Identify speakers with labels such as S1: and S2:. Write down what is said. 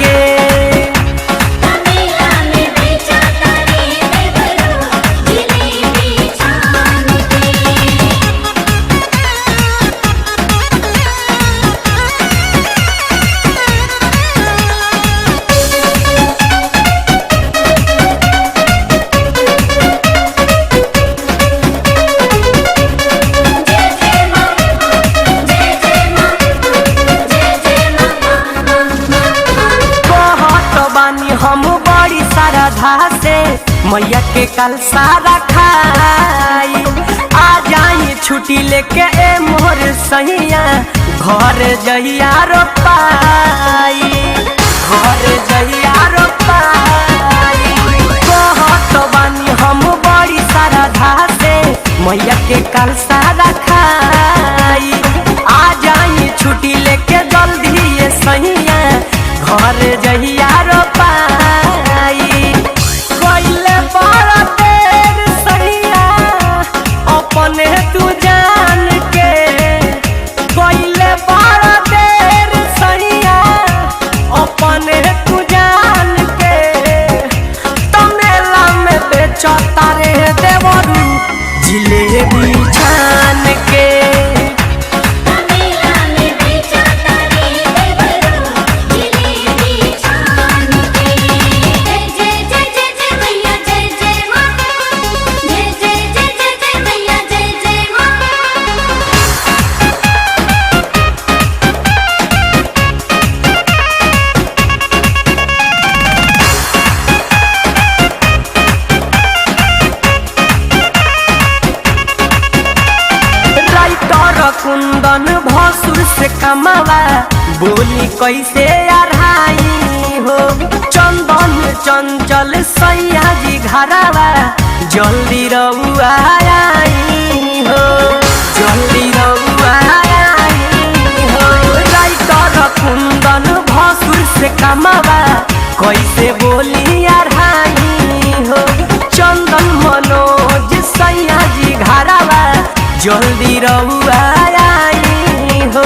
S1: के। हम बड़ी श्रद्धा से मैया के कल सारा खाई, आ जाई छुट्टी लेके ए मोर सैया घर जइया रो पाई, घर जइया रो पाई। कहत बानी हम बड़ी श्रद्धा से मैया के कल सारा खाई, आ जाई छुट्टी लेके जल्दी ये सैया घर जइया रो पाई। कइले बड़ा देर सैया अपने तू जान के, कइले बड़ा देर सैया अपने तू जान के। तमेला में बेचता रे देवरू जिलेबी छान के। कुंदन भसुर से कमावा बोली कैसे अढ़ाई हो। चंदन चंचल सैया जी घरावा जल्दी रउआ आई हो, जल्दी रउआ आई हो। राइटर कुंदन भसुर से कमावा कैसे बोली अढ़ाई हो। चंदन मनोज सैया जी घरावा जल्दी रउआ आई हो।